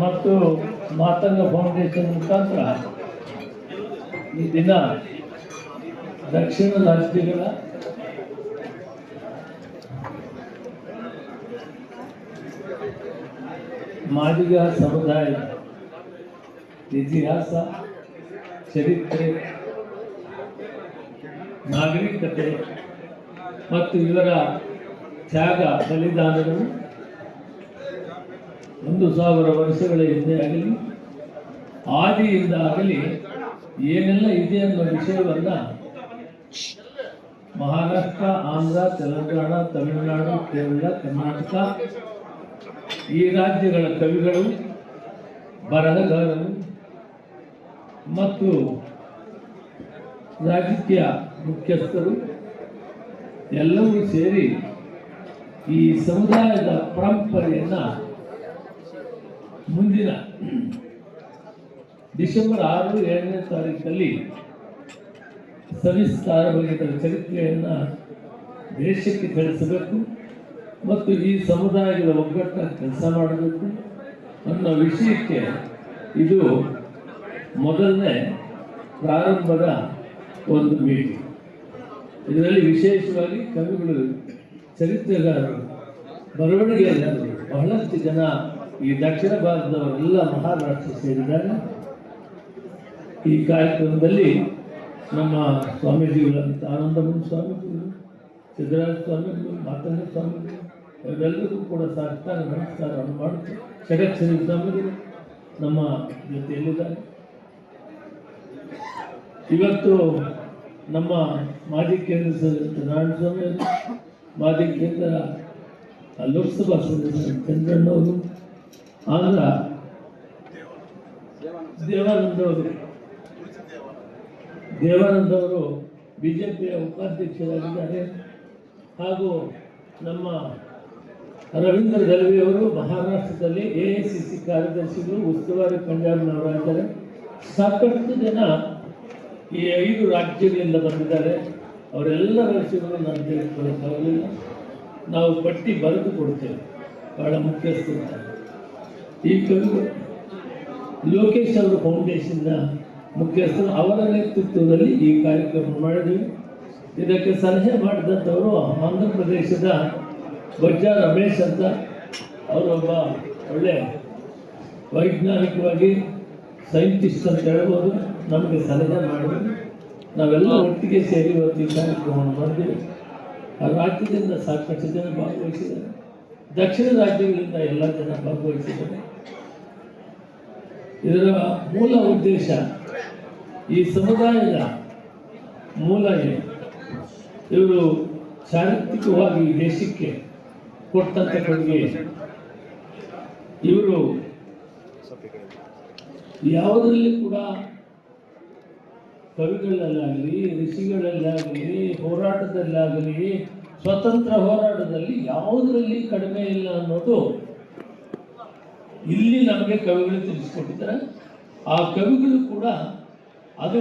ಮತ್ತು ಮಾತಂಗ ಫೌಂಡೇಶನ್ ಮುಖಾಂತರ ಈ ದಿನ ದಕ್ಷಿಣ ರಾಜ್ಯಗಳ ಮಾದಿಗ ಸಮುದಾಯದ ಇತಿಹಾಸ, ಚರಿತ್ರೆ, ನಾಗರಿಕತೆ ಮತ್ತು ಇವರ ತ್ಯಾಗ ಬಲಿದಾನಗಳು 1000 ವರ್ಷಗಳ ಹಿಂದೆ ಆಗಲಿ ಆದಿಯಿಂದ ಆಗಲಿ ಏನೆಲ್ಲ ಇದೆ ಅನ್ನೋ ವಿಷಯವನ್ನು ಮಹಾರಾಷ್ಟ್ರ, ಆಂಧ್ರ, ತೆಲಂಗಾಣ, ತಮಿಳುನಾಡು, ಕೇರಳ, ಕರ್ನಾಟಕ ಈ ರಾಜ್ಯಗಳ ಕವಿಗಳು, ಬರಹಗಾರರು ಮತ್ತು ರಾಜಕೀಯ ಮುಖ್ಯಸ್ಥರು ಎಲ್ಲವೂ ಸೇರಿ ಈ ಸಮುದಾಯದ ಪರಂಪರೆಯನ್ನು ಮುಂದಿನ ಡಿಸೆಂಬರ್ 6, 7ನೇ ತಾರೀಕಲ್ಲಿ ಸವಿಸ್ತಾರವಾಗಿ ಇದರ ಚರಿತ್ರೆಯನ್ನು ದೇಶಕ್ಕೆ ತಿಳಿಸಬೇಕು ಮತ್ತು ಈ ಸಮುದಾಯಗಳ ಒಗ್ಗಟ್ಟಾಗಿ ಕೆಲಸ ಮಾಡಬೇಕು ಅನ್ನೋ ವಿಷಯಕ್ಕೆ ಇದು ಮೊದಲನೇ ಪ್ರಾರಂಭದ ಒಂದು ಮೀಟಿಂಗ್. ಇದರಲ್ಲಿ ವಿಶೇಷವಾಗಿ ಕವಿಗಳು, ಚರಿತ್ರೆಗಾರರು, ಬರವಣಿಗೆಗಾರರು, ಬಹಳಷ್ಟು ಜನ ಈ ದಕ್ಷಿಣ ಭಾರತದವರೆಲ್ಲ ಮಹಾರಾಷ್ಟ್ರ ಸೇರಿದ್ದಾರೆ. ಈ ಕಾರ್ಯಕ್ರಮದಲ್ಲಿ ನಮ್ಮ ಸ್ವಾಮೀಜಿಗಳಂತ ಆನಂದಮನ್ ಸ್ವಾಮೀಜಿಗಳು, ಸಿದ್ದರಾಜ ಸ್ವಾಮೀಜಿಗಳು, ಮಾತಂಗ ಸ್ವಾಮೀಜಿಗಳು ಇವರೆಲ್ಲರಿಗೂ ಕೂಡ ಸಾಷ್ಟಾಂಗ ನಮಸ್ಕಾರವನ್ನು ಮಾಡುತ್ತಾರೆ. ಷಡಕ್ಷರಿ ಸ್ವಾಮೀಜಿಗಳು ನಮ್ಮ ಜೊತೆಯಲ್ಲಿದ್ದಾರೆ. ಇವತ್ತು ನಮ್ಮ ಮಾಜಿ ಕೇಂದ್ರ ಸದಸ್ಯ ನಾರಾಯಣ ಸ್ವಾಮಿ ಅವರು, ಮಾಜಿ ಕೇಂದ್ರ ಲೋಕಸಭಾ ಸದಸ್ಯ ಚಂದ್ರಣ್ಣವರು, ಆಂಧ್ರ ದೇವಾನಂದ ಅವರು ಬಿಜೆಪಿಯ ಉಪಾಧ್ಯಕ್ಷರಾಗಿದ್ದಾರೆ. ಹಾಗೂ ನಮ್ಮ ರವೀಂದ್ರ ದಲ್ವಿಯವರು ಮಹಾರಾಷ್ಟ್ರದಲ್ಲಿ AICC ಕಾರ್ಯದರ್ಶಿಗಳು, ಉಸ್ತುವಾರಿ ಪಂಜಾಬ್ನವರಾಗಿದ್ದಾರೆ. ಸಾಕಷ್ಟು ಜನ ಈ 5 ರಾಜ್ಯಗಳಿಂದ ಬಂದಿದ್ದಾರೆ. ಅವರೆಲ್ಲರ ವಿಷಯಗಳು ನಾನು ತಿಳಿಸ್ಕೊಳ್ಳೋಕ್ಕಾಗಲಿಲ್ಲ. ನಾವು ಪಟ್ಟಿ ಬರೆದು ಕೊಡ್ತೇವೆ, ಬಹಳ ಮುಖ್ಯಸ್ಥರು. ಈ ಕವಿಗಳು ಲೋಕೇಶ್ ಅವರ ಫೌಂಡೇಶನ್ನ ಮುಖ್ಯಸ್ಥರು, ಅವರ ನೇತೃತ್ವದಲ್ಲಿ ಈ ಕಾರ್ಯಕ್ರಮ ಮಾಡಿದ್ವಿ. ಇದಕ್ಕೆ ಸಲಹೆ ಮಾಡಿದಂಥವರು ಆಂಧ್ರ ಪ್ರದೇಶದ ಬಜ್ಜಾ ರಮೇಶ್ ಅಂತ, ಅವರೊಬ್ಬ ಒಳ್ಳೆ ವೈಜ್ಞಾನಿಕವಾಗಿ ಸೈಂಟಿಸ್ಟ್ ಅಂತ ಹೇಳ್ಬೋದು. ನಮಗೆ ಸಲಹೆ ಮಾಡಿದ್ವಿ. ನಾವೆಲ್ಲ ಒಟ್ಟಿಗೆ ಸೇರಿ ಇವತ್ತು ಈ ಕಾರ್ಯಕ್ರಮವನ್ನು ಮಾಡಿದ್ವಿ. ಆ ರಾಜ್ಯದಿಂದ ಸಾಕಷ್ಟು ಜನ ಭಾಗವಹಿಸಿದ್ದಾರೆ. ದಕ್ಷಿಣ ರಾಜ್ಯಗಳಿಂದ ಎಲ್ಲ ಜನ ಭಾಗವಹಿಸಿದ್ದಾರೆ. ಇದರ ಮೂಲ ಉದ್ದೇಶ ಈ ಸಮುದಾಯದ ಮೂಲ ಏನು, ಇವರು ಚಾರಿತ್ರಿಕವಾಗಿ ದೇಶಕ್ಕೆ ಕೊಟ್ಟಂಥ ಕೊಡುಗೆ, ಇವರು ಯಾವುದರಲ್ಲಿ ಕೂಡ ಕವಿಗಳಲ್ಲಾಗಲಿ, ಋಷಿಗಳಲ್ಲಾಗಲಿ, ಹೋರಾಟದಲ್ಲಾಗಲಿ, ಸ್ವತಂತ್ರ ಹೋರಾಟದಲ್ಲಿ ಯಾವುದರಲ್ಲಿ ಕಡಿಮೆ ಇಲ್ಲ ಅನ್ನೋದು ಇಲ್ಲಿ ನಮಗೆ ಕವಿಗಳು ತಿಳಿಸ್ಕೊಟ್ಟಿದ್ದಾರೆ. ಆ ಕವಿಗಳು ಕೂಡ ಅದು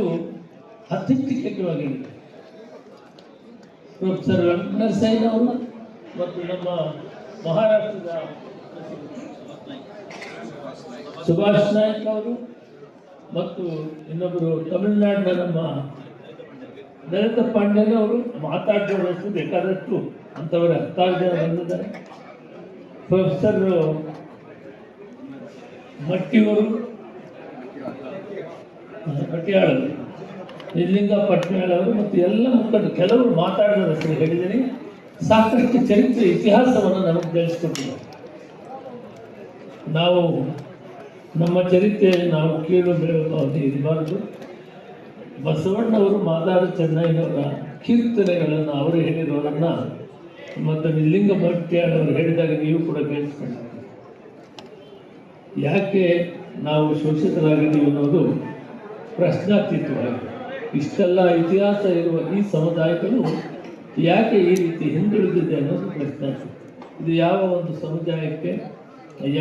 ಅಥೆಂಟಿಕೇಟವಾಗಿದೆ. ಪ್ರೊಫೆಸರ್ ವೆಂಕಟನರಸಯ್ಯ ಅವರು ಮತ್ತು ನಮ್ಮ ಮಹಾರಾಷ್ಟ್ರದ ಸುಭಾಷ್ ನಾಯಕ್ ಅವರು ಮತ್ತು ಇನ್ನೊಬ್ಬರು ತಮಿಳುನಾಡಿನ ನಮ್ಮ ನರೇಂದ್ರ ಪಾಂಡ್ಯನ್ ಅವರು ಮಾತಾಡೋರಷ್ಟು ಬೇಕಾದಷ್ಟು ಅಂಥವರ 16 ಜನ ಬಂದಿದ್ದಾರೆ. ಪ್ರೊಫೆಸರ್ ಮಟ್ಟಿಯವರು, ಪಟ್ಯಾಳರು, ನಿಜಲಿಂಗ ಪಟ್ಯಾಳವರು ಮತ್ತು ಎಲ್ಲ ಮುಖಂಡರು, ಕೆಲವರು ಮಾತಾಡೋರ ಹೆಸರು ಹೇಳಿದ್ದೀನಿ. ಸಾಕಷ್ಟು ಚರಿತ್ರೆ, ಇತಿಹಾಸವನ್ನು ನಮಗೆ ತಿಳಿಸ್ಕೊಟ್ಟಿದ್ದಾರೆ. ನಾವು ನಮ್ಮ ಚರಿತ್ರೆಯಲ್ಲಿ ನಾವು ಕೀಳು ಬೆಳೆಯುವುದು ಇರಬಾರ್ದು. ಬಸವಣ್ಣವರು, ಮಾದಾರ ಚೆನ್ನಯ್ಯನವರ ಕೀರ್ತನೆಗಳನ್ನು ಅವರು ಹೇಳಿರೋರನ್ನು ಮತ್ತು ನಿಜಲಿಂಗ ಪಟ್ಯಾಳವರು ಹೇಳಿದಾಗ ನೀವು ಕೂಡ ಕೇಳಿಸ್ಕೊಂಡಿದ್ದೀರಿ. ಯಾಕೆ ನಾವು ಶೋಷಿತರಾಗಿದ್ದೀವಿ ಅನ್ನೋದು ಪ್ರಶ್ನಾತೀತವಾಗಿದೆ. ಇಷ್ಟೆಲ್ಲ ಇತಿಹಾಸ ಇರುವ ಈ ಸಮುದಾಯಗಳು ಯಾಕೆ ಈ ರೀತಿ ಹಿಂದುಳಿದಿದೆ ಅನ್ನೋದು ಪ್ರಶ್ನಾತೀತ. ಇದು ಯಾವ ಒಂದು ಸಮುದಾಯಕ್ಕೆ,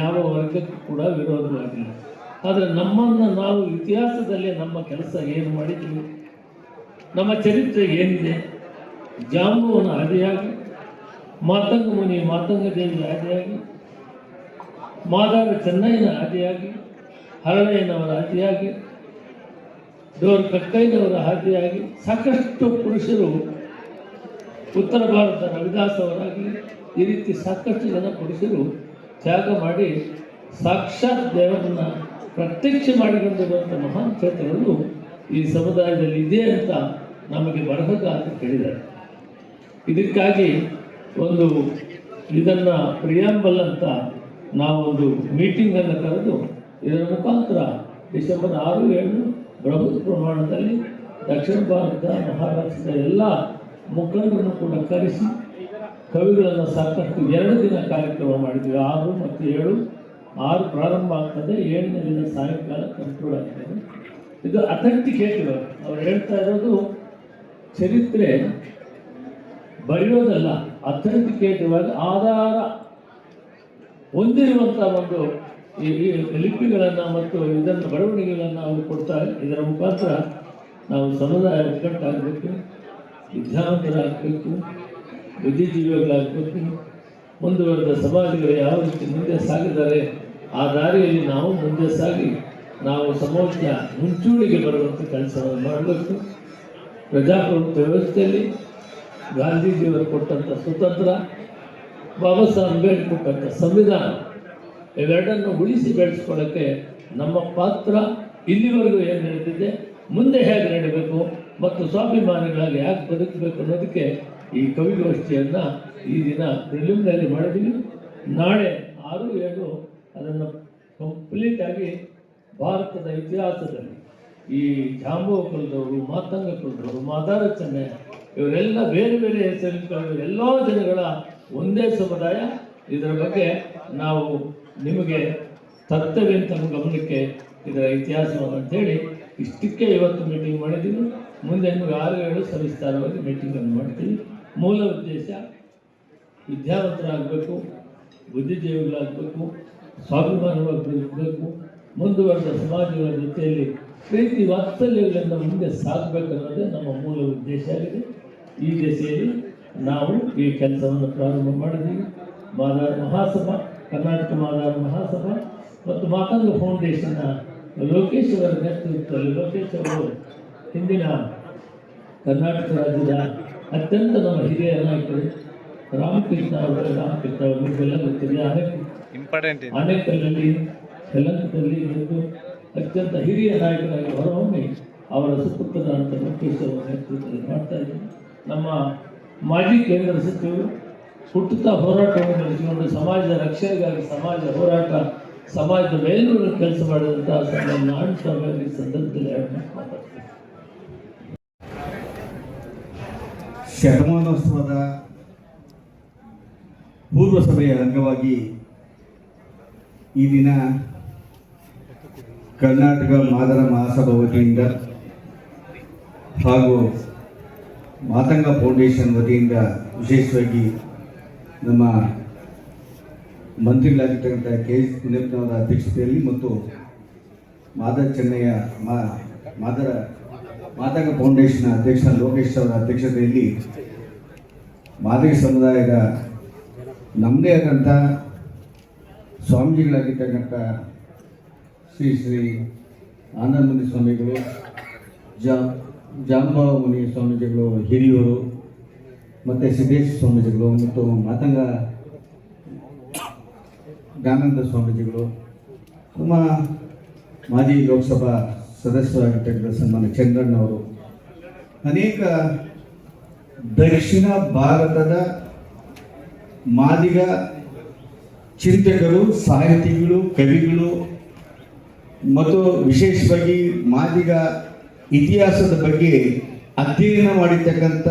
ಯಾವ ವರ್ಗಕ್ಕೂ ಕೂಡ ವಿರೋಧವಾಗಿಲ್ಲ. ಆದರೆ ನಮ್ಮನ್ನು ನಾವು ಇತಿಹಾಸದಲ್ಲೇ ನಮ್ಮ ಕೆಲಸ ಏನು ಮಾಡಿದ್ದೀವಿ, ನಮ್ಮ ಚರಿತ್ರೆ ಏನಿದೆ, ಜಾಂಬುವನ ಆದಿಯಾಗಿ, ಮಾತಂಗ ಮುನಿ ಮಾತಂಗ ದೇವಿ ಆದಿಯಾಗಿ, ಮಾದಾರ ಚೆನ್ನೈನ ಆದಿಯಾಗಿ, ಹರಳಯ್ಯನವರ ಆದಿಯಾಗಿ, ಡೋರ್ ಕಕ್ಕಯ್ಯನವರ ಆದಿಯಾಗಿ ಸಾಕಷ್ಟು ಪುರುಷರು, ಉತ್ತರ ಭಾರತ ರವಿದಾಸ್ ಅವರಾಗಿ, ಈ ರೀತಿ ಸಾಕಷ್ಟು ಜನ ಪುರುಷರು ತ್ಯಾಗ ಮಾಡಿ ಸಾಕ್ಷಾತ್ ದೇವರನ್ನ ಪ್ರತ್ಯಕ್ಷ ಮಾಡಿಕೊಂಡಿರುವಂಥ ಮಹಾನ್ ಕ್ಷೇತ್ರಗಳು ಈ ಸಮುದಾಯದಲ್ಲಿ ಇದೆ ಅಂತ ನಮಗೆ ಬರಹಗಾರ ಹೇಳಿದ್ದಾರೆ. ಇದಕ್ಕಾಗಿ ಒಂದು ಇದನ್ನು ಪ್ರಿಯಾಂಬಲ್ ಅಂತ ನಾವೊಂದು ಮೀಟಿಂಗನ್ನು ಕರೆದು ಇದರ ಮುಖಾಂತರ ಡಿಸೆಂಬರ್ 6, 7 ಬೃಹತ್ ಪ್ರಮಾಣದಲ್ಲಿ ದಕ್ಷಿಣ ಭಾರತ, ಮಹಾರಾಷ್ಟ್ರದ ಎಲ್ಲ ಮುಖಂಡರನ್ನು ಕೂಡ ಕರೆಸಿ ಕವಿಗಳನ್ನು ಸಾಕಷ್ಟು 2 ದಿನ ಕಾರ್ಯಕ್ರಮ ಮಾಡಿದ್ವಿ. 6 ಮತ್ತು 7, 6 ಪ್ರಾರಂಭ ಆಗ್ತದೆ, 7ನೇ ದಿನ ಸಾಯಂಕಾಲ ಕನ್ಕ್ಲೂಡ್ ಆಗ್ತದೆ. ಇದು ಅಥೆಂಟಿಕೇಟಿವ್. ಅವ್ರು ಹೇಳ್ತಾ ಇರೋದು ಚರಿತ್ರೆ ಬರೆಯೋದಲ್ಲ, ಅಥೆಂಟಿಕೇಟಿವ್ ಆಗಿ ಆಧಾರ ಹೊಂದಿರುವಂಥ ಒಂದು ಈ ಲಿಪಿಗಳನ್ನು ಮತ್ತು ಇದನ್ನು ಬರವಣಿಗೆಗಳನ್ನು ಅವರು ಕೊಡ್ತಾರೆ. ಇದರ ಮುಖಾಂತರ ನಾವು ಸಮುದಾಯ ಒಗ್ಗಟ್ಟಾಗಬೇಕು, ವಿದ್ಯಾವಂತರಾಗಬೇಕು, ಬುದ್ಧಿಜೀವಿಗಳಾಗಬೇಕು, ಮುಂದುವರೆದ ಸಮಾಜಗಳು ಯಾವ ರೀತಿ ಮುಂದೆ ಸಾಗಿದ್ದಾರೆ ಆ ದಾರಿಯಲ್ಲಿ ನಾವು ಮುಂದೆ ಸಾಗಿ ನಾವು ಸಮಾಜ ಮುಂಚೂಣಿಗೆ ಬರುವಂಥ ಕೆಲಸವನ್ನು ಮಾಡಬೇಕು. ಪ್ರಜಾಪ್ರಭುತ್ವ ವ್ಯವಸ್ಥೆಯಲ್ಲಿ ಗಾಂಧೀಜಿಯವರು ಕೊಟ್ಟಂಥ ಸ್ವತಂತ್ರ, ಬಾಬಾ ಸಾಹೇಬ್ ಅಂಬೇಡ್ಕರ್ ಕೊಟ್ಟಂಥ ಸಂವಿಧಾನ, ಇವೆರಡನ್ನು ಉಳಿಸಿ ಬೆಳೆಸ್ಕೊಳ್ಳೋಕ್ಕೆ ನಮ್ಮ ಪಾತ್ರ ಇಲ್ಲಿವರೆಗೂ ಏನು ನಡೆದಿದೆ, ಮುಂದೆ ಹೇಗೆ ನಡೀಬೇಕು ಮತ್ತು ಸ್ವಾಭಿಮಾನಿಗಳಾಗಿ ಯಾಕೆ ಬದುಕಬೇಕು ಅನ್ನೋದಕ್ಕೆ ಈ ಕವಿಗೋಷ್ಠಿಯನ್ನು ಈ ದಿನ ಪ್ರಿಲಿಮಿನರಿ ಮಾಡಿದ್ದೀವಿ. ನಾಳೆ 6, 7 ಅದನ್ನು ಕಂಪ್ಲೀಟಾಗಿ ಭಾರತದ ಇತಿಹಾಸದಲ್ಲಿ ಈ ಜಾಂಬವ ಕುಲದವರು, ಮಾತಂಗ ಕುಲದವರು, ಮಾದಾರ ಚೆನ್ನಯ್ಯ ಇವರೆಲ್ಲ ಬೇರೆ ಬೇರೆ ಹೆಸರಿನ ಎಲ್ಲ ಜನಗಳ ಒಂದೇ ಸಮುದಾಯ. ಇದರ ಬಗ್ಗೆ ನಾವು ನಿಮಗೆ ತರ್ತೇವೆ ಅಂತ ಗಮನಕ್ಕೆ ಇದರ ಇತಿಹಾಸವನ್ನು ಅಂತೇಳಿ ಇಷ್ಟಕ್ಕೆ ಇವತ್ತು ಮೀಟಿಂಗ್ ಮಾಡಿದ್ದೀವಿ. ಮುಂದೆ ನಿಮಗೆ 6, 7 ಸವಿಸ್ತಾರವಾಗಿ ಮೀಟಿಂಗನ್ನು ಮಾಡ್ತೀವಿ. ಮೂಲ ಉದ್ದೇಶ ವಿದ್ಯಾವಂತರಾಗಬೇಕು, ಬುದ್ಧಿಜೀವಿಗಳಾಗಬೇಕು, ಸ್ವಾಭಿಮಾನವಾಗಿ ಬದುಕಬೇಕು, ಮುಂದುವರೆದ ಸಮಾಜಗಳ ಜೊತೆಯಲ್ಲಿ ಪ್ರೀತಿ ವಾತ್ಸಲ್ಯಗಳಿಂದ ಮುಂದೆ ಸಾಗಬೇಕು ಅನ್ನೋದೇ ನಮ್ಮ ಮೂಲ ಉದ್ದೇಶ ಆಗಿದೆ. ಈ ದಿಸೆಯಲ್ಲಿ ನಾವು ಈ ಕೆಲಸವನ್ನು ಪ್ರಾರಂಭ ಮಾಡಿದ್ದೀವಿ. ಮಾದಾರ ಮಹಾಸಭಾ, ಕರ್ನಾಟಕ ಮಾದಾರ ಮಹಾಸಭಾ ಮತ್ತು ಮಾತಂಗ ಫೌಂಡೇಶನ್ನ ಲೋಕೇಶ್ ಅವರ ನೇತೃತ್ವದಲ್ಲಿ, ಲೋಕೇಶ್ ಅವರು ಹಿಂದಿನ ಕರ್ನಾಟಕ ರಾಜ್ಯದ ಅತ್ಯಂತ ನಮ್ಮ ಹಿರಿಯ ನಾಯಕರು, ರಾಮಕೃಷ್ಣ ಅವರು ನಿಮಗೆಲ್ಲ ಗೊತ್ತಿದೆ, ಆನೇಕಲ್ನಲ್ಲಿ ಯಲಹಂಕದಲ್ಲಿ ಇದ್ದು ಅತ್ಯಂತ ಹಿರಿಯ ನಾಯಕರಾಗಿ ಹೊರಹೊಮ್ಮಿ ಅವರ ಸುಪುತ್ರರಾದಂಥ ಲೋಕೇಶ್ ಅವರ ನೇತೃತ್ವದಲ್ಲಿ ಮಾಡ್ತಾ ಇದ್ದೀವಿ. ನಮ್ಮ ಮಾಜಿ ಕೇಂದ್ರ ಸಚಿವರು ಹುಟ್ಟುತ್ತಾ ಹೋರಾಟವನ್ನು ನಡೆಸಿಕೊಂಡು ಸಮಾಜದ ರಕ್ಷಣೆಗಾಗಿ ಸಮಾಜ ಹೋರಾಟ, ಸಮಾಜದ ಮೇಲೂ ಕೆಲಸ ಮಾಡಿದಂಥ ನಾರಾಯಣ ಸ್ವಾಮಿ ಈ ಸಂದರ್ಭದಲ್ಲಿ ಮಾತಾಡ್ತಾರೆ. ಶತಮಾನೋತ್ಸವದ ಪೂರ್ವ ಸಭೆಯ ಅಂಗವಾಗಿ ಈ ದಿನ ಕರ್ನಾಟಕ ಮಾದಾರ ಮಹಾಸಭಾ ವತಿಯಿಂದ ಹಾಗೂ ಮಾತಂಗ ಫೌಂಡೇಶನ್ ವತಿಯಿಂದ ವಿಶೇಷವಾಗಿ ನಮ್ಮ ಮಂತ್ರಿಗಳಾಗಿರ್ತಕ್ಕಂಥ KS ಮುನಿಯಪ್ಪನವರ ಅಧ್ಯಕ್ಷತೆಯಲ್ಲಿ ಮತ್ತು ಮಾದಾರ ಚೆನ್ನಯ್ಯ ಮಾತಂಗ ಫೌಂಡೇಶನ್ ಅಧ್ಯಕ್ಷ ಲೋಕೇಶ್ ಅವರ ಅಧ್ಯಕ್ಷತೆಯಲ್ಲಿ ಮಾದಿಗ ಸಮುದಾಯದ ನಮ್ಮದೇ ಆದಂಥ ಸ್ವಾಮೀಜಿಗಳಾಗಿರ್ತಕ್ಕಂಥ ಶ್ರೀ ಶ್ರೀ ಆನಂದಮುನಿ ಸ್ವಾಮಿಗಳು, ಜಾಂಬವ ಮುನಿ ಸ್ವಾಮೀಜಿಗಳು ಹಿರಿಯೂರು, ಮತ್ತು ಸಿದ್ದೇಶ್ವರ ಸ್ವಾಮೀಜಿಗಳು ಮತ್ತು ಮಾತಂಗ ಜ್ಞಾನಾನಂದ ಸ್ವಾಮೀಜಿಗಳು, ನಮ್ಮ ಮಾಜಿ ಲೋಕಸಭಾ ಸದಸ್ಯರಾಗಿರ್ತಕ್ಕಂಥ ಸನ್ಮಾನ್ಯ ಚಂದ್ರಣ್ಣವರು, ಅನೇಕ ದಕ್ಷಿಣ ಭಾರತದ ಮಾದಿಗ ಚಿಂತಕರು, ಸಾಹಿತಿಗಳು, ಕವಿಗಳು ಮತ್ತು ವಿಶೇಷವಾಗಿ ಮಾದಿಗ ಇತಿಹಾಸದ ಬಗ್ಗೆ ಅಧ್ಯಯನ ಮಾಡಿರ್ತಕ್ಕಂಥ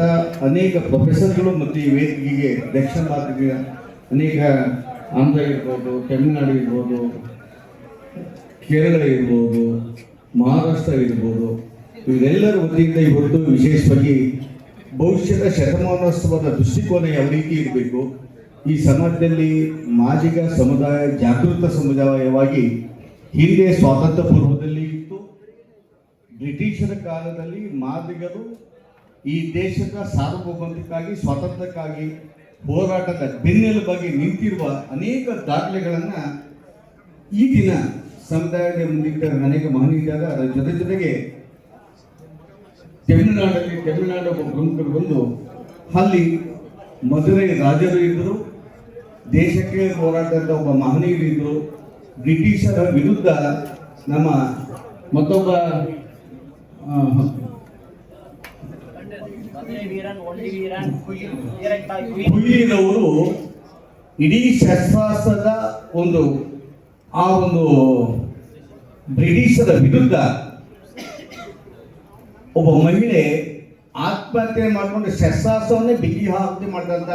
ಅನೇಕ ಪ್ರೊಫೆಸರ್ಗಳು ಮತ್ತು ಈ ವೇದಿಕೆಗೆ ದಕ್ಷಿಣ ಭಾರತದ ಅನೇಕ ಆಂಧ್ರ ಇರ್ಬೋದು, ತಮಿಳುನಾಡು ಇರ್ಬೋದು, ಕೇರಳ ಇರ್ಬೋದು, ಮಹಾರಾಷ್ಟ್ರ ಇರ್ಬೋದು, ಇವರೆಲ್ಲರ ವತಿಯಿಂದ ಇವತ್ತು ವಿಶೇಷವಾಗಿ ಭವಿಷ್ಯದ ಶತಮಾನೋತ್ಸವದ ದೃಷ್ಟಿಕೋನ ಯಾವ ರೀತಿ ಇರಬೇಕು, ಈ ಸಮಾಜದಲ್ಲಿ ಮಾದಿಗ ಸಮುದಾಯ ಜಾಗೃತ ಸಮುದಾಯವಾಗಿ ಹಿಂದೆ ಸ್ವಾತಂತ್ರ್ಯ ಪೂರ್ವದಲ್ಲಿ ಇತ್ತು. ಬ್ರಿಟಿಷರ ಕಾಲದಲ್ಲಿ ಮಾದಿಗರು ಈ ದೇಶದ ಸಾರ್ವಭೌಮತೆಗಾಗಿ, ಸ್ವಾತಂತ್ರ್ಯಕ್ಕಾಗಿ ಹೋರಾಟದ ಬೆನ್ನೆಲುಬಾಗಿ ನಿಂತಿರುವ ಅನೇಕ ದಾಖಲೆಗಳನ್ನು ಈ ದಿನ ಸಮುದಾಯದ ಮುಂದಿಟ್ಟ ಅನೇಕ ಮಹನೀಯರಾದ ಅದರ ಜೊತೆಗೆ ತಮಿಳುನಾಡು ಒಬ್ಬ ಪ್ರಮುಖರು ಬಂದು ಅಲ್ಲಿ ಮಧುರೈ ರಾಜರು ಇದ್ದರು, ದೇಶಕ್ಕೆ ಹೋರಾಟದ ಒಬ್ಬ ಮಹನೀಯರು ಇದ್ದರು. ಬ್ರಿಟಿಷರ ವಿರುದ್ಧ ನಮ್ಮ ಮತ್ತೊಬ್ಬ ಹುಯಿರವರು ಇಡೀ ಶಸ್ತ್ರಾಸ್ತ್ರದ ಒಂದು ಬ್ರಿಟಿಷರ ವಿರುದ್ಧ ಒಬ್ಬ ಮಹಿಳೆ ಆತ್ಮಹತ್ಯೆ ಮಾಡಿಕೊಂಡು ಶಸ್ತ್ರಾಸ್ತ್ರವನ್ನೇ ಬಿಗಿ ಆಹುತಿ ಮಾಡಿದಂಥ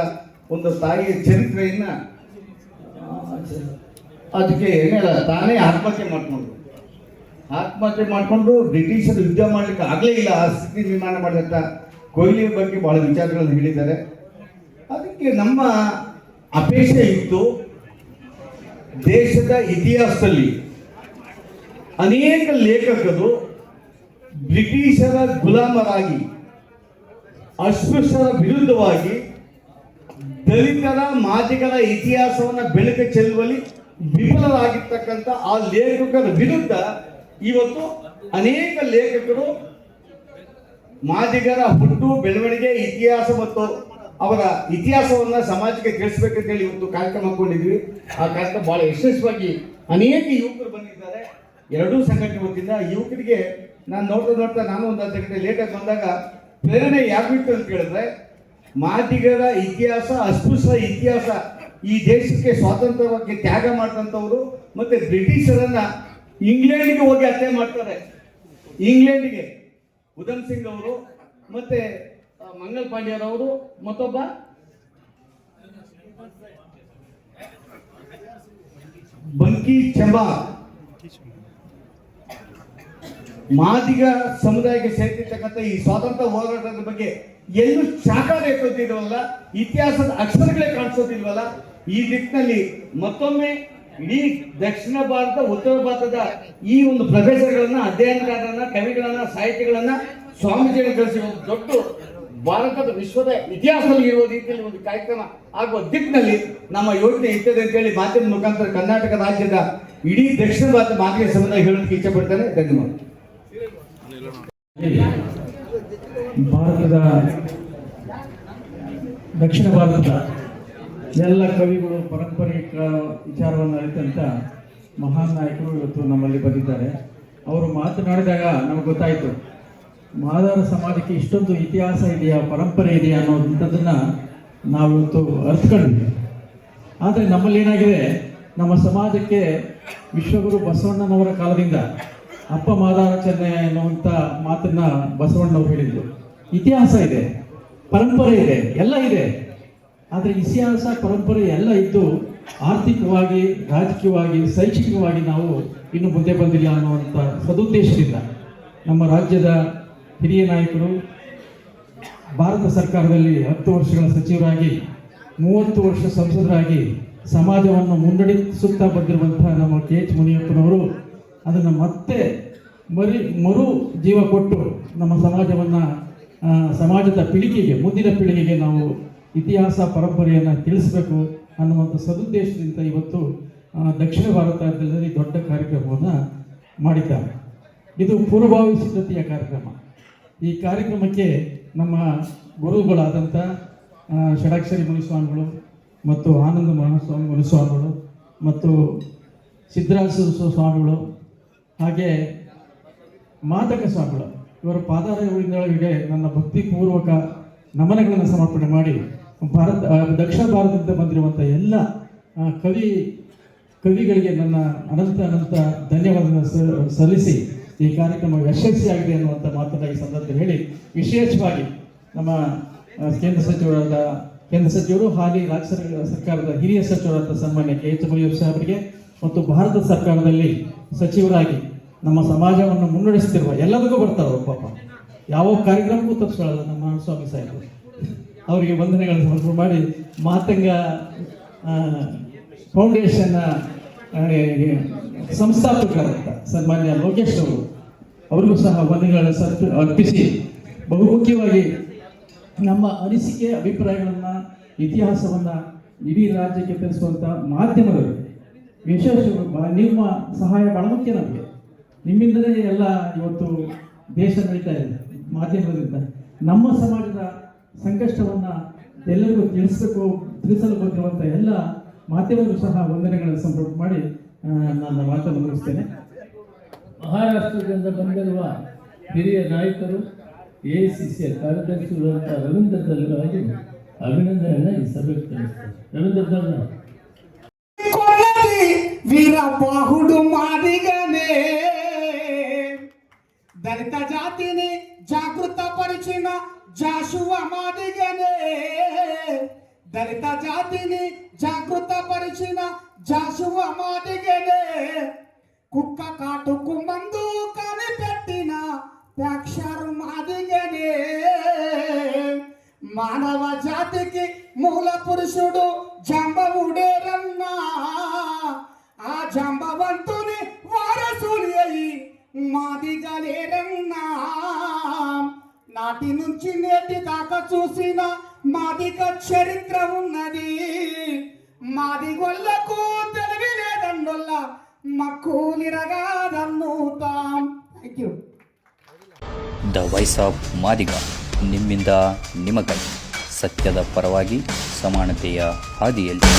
ಒಂದು ತಾಯಿಯ ಚರಿತ್ರೆಯನ್ನ ಅದಕ್ಕೆ ಏನಿಲ್ಲ, ತಾನೇ ಆತ್ಮಹತ್ಯೆ ಮಾಡಿಕೊಂಡು ಬ್ರಿಟಿಷರು ಯುದ್ಧ ಮಾಡಲಿಕ್ಕೆ ಆಗಲೇ ಇಲ್ಲ ಆ ಸ್ಥಿತಿ ನಿರ್ಮಾಣ ಮಾಡಿದಂಥ ಕೊಹ್ಲಿ ಬಗ್ಗೆ ಬಹಳ ವಿಚಾರಗಳನ್ನು ಹೇಳಿದ್ದಾರೆ. ಅದಕ್ಕೆ ನಮ್ಮ ಅಪೇಕ್ಷೆ ಇತ್ತು, ದೇಶದ ಇತಿಹಾಸದಲ್ಲಿ ಅನೇಕ ಲೇಖಕರು ಬ್ರಿಟಿಷರ ಗುಲಾಮರಾಗಿ, ಅಸ್ಪೃಶ್ಯರ ವಿರುದ್ಧವಾಗಿ, ದಲಿತರ ಮಾದಿಗರ ಇತಿಹಾಸವನ್ನು ಬೆಳಕು ಚೆಲ್ಲುವಲ್ಲಿ ವಿಫಲರಾಗಿರ್ತಕ್ಕಂಥ ಆ ಲೇಖಕರ ವಿರುದ್ಧ ಇವತ್ತು ಅನೇಕ ಲೇಖಕರು ಮಾದಿಗರ ಹುಟ್ಟು, ಬೆಳವಣಿಗೆ, ಇತಿಹಾಸ ಮತ್ತು ಅವರ ಇತಿಹಾಸವನ್ನ ಸಮಾಜಕ್ಕೆ ತಿಳಿಸ್ಬೇಕಂತ ಹೇಳಿ ಇವತ್ತು ಕಾರ್ಯಕ್ರಮ ಹಾಕೊಂಡಿದ್ವಿ. ಆ ಕಾರ್ಯಕ್ರಮ ಬಹಳ ಯಶಸ್ವಿಯಾಗಿ ಅನೇಕ ಯುವಕರು ಬಂದಿದ್ದಾರೆ ಎರಡೂ ಸಂಘಟನೆ ವತಿಯಿಂದ. ಯುವಕರಿಗೆ ನಾನು ನೋಡ್ತಾ ನಾನು ಒಂದು ಅರ್ಧ ಗಂಟೆ ಲೇಟಾಗಿ ಬಂದಾಗ ಪ್ರೇರಣೆ ಯಾಕಿತ್ತು ಅಂತ ಹೇಳಿದ್ರೆ, ಮಾದಿಗರ ಇತಿಹಾಸ, ಅಸ್ಪೃಶ್ಯ ಇತಿಹಾಸ, ಈ ದೇಶಕ್ಕೆ ಸ್ವಾತಂತ್ರ್ಯವಾಗಿ ತ್ಯಾಗ ಮಾಡಿದಂಥವ್ರು ಮತ್ತೆ ಬ್ರಿಟಿಷರನ್ನ ಇಂಗ್ಲೆಂಡ್ಗೆ ಹೋಗಿ ಹತ್ಯೆ ಮಾಡ್ತಾರೆ. ಇಂಗ್ಲೆಂಡ್ಗೆ ಉಧಮ್ ಸಿಂಗ್ ಅವರು ಮತ್ತೆ ಮಂಗಲ್ ಪಾಂಡ್ಯರವರು ಮತ್ತೊಬ್ಬ ಬಂಕಿ ಚಂಬಾ ಮಾದಿಗ ಸಮುದಾಯಕ್ಕೆ ಸೇರ್ತಿರ್ತಕ್ಕಂಥ ಈ ಸ್ವಾತಂತ್ರ್ಯ ಹೋರಾಟದ ಬಗ್ಗೆ ಎಲ್ಲೂ ಶಾಖಾನೆ ಎತ್ತೋದಿಲ್ವಲ್ಲ, ಇತಿಹಾಸದ ಅಕ್ಷರಗಳೇ ಕಾಣಿಸೋದಿಲ್ವಲ್ಲ. ಈ ದಿಕ್ಕಿನಲ್ಲಿ ಮತ್ತೊಮ್ಮೆ ಇಡೀ ದಕ್ಷಿಣ ಭಾರತ, ಉತ್ತರ ಭಾರತದ ಈ ಒಂದು ಪ್ರದೇಶಗಳನ್ನ, ಅಧ್ಯಯನಕಾರರನ್ನ, ಕವಿಗಳನ್ನ, ಸಾಹಿತಿಗಳನ್ನ ಸ್ವಾಮೀಜಿಯನ್ನು ಕಳಿಸಿ ಒಂದು ದೊಡ್ಡ ಭಾರತದ ವಿಶ್ವದ ಇತಿಹಾಸದಲ್ಲಿ ಇರುವ ರೀತಿಯಲ್ಲಿ ಒಂದು ಕಾರ್ಯಕ್ರಮ ಆಗುವ ದಿಕ್ಕಿನಲ್ಲಿ ನಮ್ಮ ಯೋಜನೆ ಇರ್ತದೆ ಅಂತ ಹೇಳಿ ಮಾಧ್ಯಮ ಮುಖಾಂತರ ಕರ್ನಾಟಕ ರಾಜ್ಯದ ಇಡೀ ದಕ್ಷಿಣ ಭಾರತ ಮಾದಿಗ ಸಮುದಾಯ ಹೇಳೋದಕ್ಕೆ ಇಚ್ಛೆ ಪಡ್ತೇನೆ. ಧನ್ಯವಾದ. ಭಾರತದ ದಕ್ಷಿಣ ಭಾರತದ ಎಲ್ಲ ಕವಿಗಳು ಪಾರಂಪರಿಕ ವಿಚಾರವನ್ನು ಅರಿತಂಥ ಮಹಾನ್ ನಾಯಕರು ಇವತ್ತು ನಮ್ಮಲ್ಲಿ ಬಂದಿದ್ದಾರೆ. ಅವರು ಮಾತನಾಡಿದಾಗ ನಮಗೆ ಗೊತ್ತಾಯಿತು, ಮಾದಾರ ಸಮಾಜಕ್ಕೆ ಇಷ್ಟೊಂದು ಇತಿಹಾಸ ಇದೆಯಾ, ಪರಂಪರೆ ಇದೆಯಾ ಅನ್ನೋಂಥದ್ದನ್ನು ನಾವು ಇವತ್ತು ಅರ್ಥಕೊಂಡಿದ್ವಿ. ಆದರೆ ನಮ್ಮಲ್ಲಿ ಏನಾಗಿದೆ, ನಮ್ಮ ಸಮಾಜಕ್ಕೆ ವಿಶ್ವಗುರು ಬಸವಣ್ಣನವರ ಕಾಲದಿಂದ ಅಪ್ಪ ಮಾದಾರಚರಣೆ ಅನ್ನುವಂಥ ಮಾತನ್ನ ಬಸವಣ್ಣನವರು ಹೇಳಿದ್ರು. ಇತಿಹಾಸ ಇದೆ, ಪರಂಪರೆ ಇದೆ, ಎಲ್ಲ ಇದೆ. ಆದರೆ ಇತಿಹಾಸ, ಪರಂಪರೆ ಎಲ್ಲ ಇದ್ದು ಆರ್ಥಿಕವಾಗಿ, ರಾಜಕೀಯವಾಗಿ, ಶೈಕ್ಷಣಿಕವಾಗಿ ನಾವು ಇನ್ನು ಮುಂದೆ ಬಂದಿಲ್ಲ ಅನ್ನುವಂಥ ಸದುದ್ದೇಶದಿಂದ ನಮ್ಮ ರಾಜ್ಯದ ಹಿರಿಯ ನಾಯಕರು ಭಾರತ ಸರ್ಕಾರದಲ್ಲಿ 10 ವರ್ಷಗಳ ಸಚಿವರಾಗಿ, 30 ವರ್ಷ ಸಂಸದರಾಗಿ ಸಮಾಜವನ್ನು ಮುನ್ನಡೆಸುತ್ತಾ ಬಂದಿರುವಂತಹ ನಮ್ಮ KH ಮುನಿಯಪ್ಪನವರು ಅದನ್ನು ಮತ್ತೆ ಮರು ಜೀವ ಕೊಟ್ಟು ನಮ್ಮ ಸಮಾಜವನ್ನು, ಸಮಾಜದ ಪೀಳಿಗೆಗೆ, ಮುಂದಿನ ಪೀಳಿಗೆಗೆ ನಾವು ಇತಿಹಾಸ, ಪರಂಪರೆಯನ್ನು ತಿಳಿಸಬೇಕು ಅನ್ನುವಂಥ ಸದುದ್ದೇಶದಿಂದ ಇವತ್ತು ದಕ್ಷಿಣ ಭಾರತದಲ್ಲಿ ದೊಡ್ಡ ಕಾರ್ಯಕ್ರಮವನ್ನು ಮಾಡಿದ್ದಾರೆ. ಇದು ಪೂರ್ವಭಾವಿ ಸಿದ್ಧತೆಯ ಕಾರ್ಯಕ್ರಮ. ಈ ಕಾರ್ಯಕ್ರಮಕ್ಕೆ ನಮ್ಮ ಗುರುಗಳಾದಂಥ ಷಡಾಕ್ಷರಿ ಮುನಿಸ್ವಾಮಿಗಳು ಮತ್ತು ಆನಂದ ಮಹಾಸ್ವಾಮಿ ಮುನಿಸ್ವಾಮಿಗಳು ಮತ್ತು ಸಿದ್ದರಾಜ ಸ್ವಾಮಿಗಳು, ಹಾಗೆ ಮಾದಕ ಸ್ವಾಮಿಗಳು, ಇವರ ಪಾದಾರವಿಂದಗಳಿಗೆ ನನ್ನ ಭಕ್ತಿಪೂರ್ವಕ ನಮನಗಳನ್ನು ಸಮರ್ಪಣೆ ಮಾಡಿ ದಕ್ಷಿಣ ಭಾರತದಿಂದ ಬಂದಿರುವಂಥ ಎಲ್ಲ ಕವಿಗಳಿಗೆ ನನ್ನ ಅನಂತ ಧನ್ಯವಾದಗಳನ್ನು ಸಲ್ಲಿಸಿ ಈ ಕಾರ್ಯಕ್ರಮ ಯಶಸ್ವಿಯಾಗಿದೆ ಅನ್ನುವಂಥ ಮಾತನ್ನು ಈ ಸಂದರ್ಭದಲ್ಲಿ ಹೇಳಿ, ವಿಶೇಷವಾಗಿ ನಮ್ಮ ಕೇಂದ್ರ ಸಚಿವರು ಹಾಲಿ ರಾಜ್ಯ ಸರ್ಕಾರದ ಹಿರಿಯ ಸಚಿವರಾದ ಸನ್ಮಾನ್ಯ KH ಮುನಿಯಪ್ಪ ಸಾಹೇಬರಿಗೆ ಮತ್ತು ಭಾರತ ಸರ್ಕಾರದಲ್ಲಿ ಸಚಿವರಾಗಿ ನಮ್ಮ ಸಮಾಜವನ್ನು ಮುನ್ನಡೆಸ್ತಿರುವ ಎಲ್ಲರಿಗೂ ಬರ್ತಾರೆ ಪಾಪ, ಯಾವ ಕಾರ್ಯಕ್ರಮಕ್ಕೂ ತಪ್ಪಿಸ್ಕೊಳ್ಳಲ್ಲ ನಮ್ಮ ಸ್ವಾಮಿ ಸಾಹೇಬರು. ಅವರಿಗೆ ವಂದನೆಗಳನ್ನು ಸಮರ್ಪಣೆ ಮಾಡಿ, ಮಾತಂಗ ಫೌಂಡೇಶನ್ನ ಸಂಸ್ಥಾಪಕರಾದಂಥ ಸನ್ಮಾನ್ಯ ಲೋಕೇಶ್ ಅವರು, ಅವರಿಗೂ ಸಹ ವಂದನೆಗಳನ್ನು ಅರ್ಪಿಸಿ, ಬಹುಮುಖ್ಯವಾಗಿ ನಮ್ಮ ಅನಿಸಿಕೆ, ಅಭಿಪ್ರಾಯಗಳನ್ನು, ಇತಿಹಾಸವನ್ನು ಇಡೀ ರಾಜ್ಯಕ್ಕೆ ತಿಳಿಸುವಂಥ ಮಾಧ್ಯಮಗಳು ವಿಶೇಷ ನಿಮ್ಮ ಸಹಾಯ ಬಹಳ ಮುಖ್ಯ ನಮಗೆ. ನಿಮ್ಮಿಂದಲೇ ಎಲ್ಲ ಇವತ್ತು ದೇಶ ನಡೀತಾ ಇದೆ. ಮಾಧ್ಯಮದಿಂದ ನಮ್ಮ ಸಮಾಜದ ಸಂಕಷ್ಟವನ್ನು ಎಲ್ಲರಿಗೂ ತಿಳಿಸಲು ಬಂದಿರುವಂಥ ಎಲ್ಲ ಮಾಧ್ಯಮಗಳು ಸಹ ವಂದನೆಗಳನ್ನು ಸಂಪರ್ಕ ಮಾಡಿ ನನ್ನ ಮಾತನ್ನು ಮುಗಿಸ್ತೇನೆ. ಮಹಾರಾಷ್ಟ್ರದಿಂದ ಬಂದಿರುವ ಹಿರಿಯ ನಾಯಕರು ಎಐಸಿಸಿಯ ಕಾರ್ಯದರ್ಶಿಗಳಂತ ರವೀಂದ್ರ ದಲ್ಗಾಗಿ ಅಭಿನಂದನೆಯನ್ನು ಈ ಸಭೆಗೆ ತಿಳಿಸ್ತಾರೆ. ರವೀಂದ್ರ ದಲ್ వీర బాహుడు మాదిగనే దళిత జాతిని జాగృత పరిచిన జాషువ మాదిగనే దళిత జాతిని జాగృత పరిచిన జాషువ మాదిగనే కుక్క కాటుకు మందు కనిపెట్టిన ప్యాక్షరు మాదిగనే మానవ జాతికి మూల పురుషుడు జాంబవుడేరన్నా ఆ జాంబవంతుని వారసుని అయి మాదిగలేరన్నా నాటి నుంచి నేటి దాకా చూసిన మాదిగ చరిత్ర ఉన్నది. మాదిగొల్లకు తెలివి లేదన్నొల్ల మక్కులిరగాదన్నుతాం. Thank you. The voice of Madiga, ನಿಮ್ಮಿಂದ ನಿಮಗಾಗಿ, ಸತ್ಯದ ಪರವಾಗಿ, ಸಮಾನತೆಯ ಹಾದಿಯಲ್ಲಿ.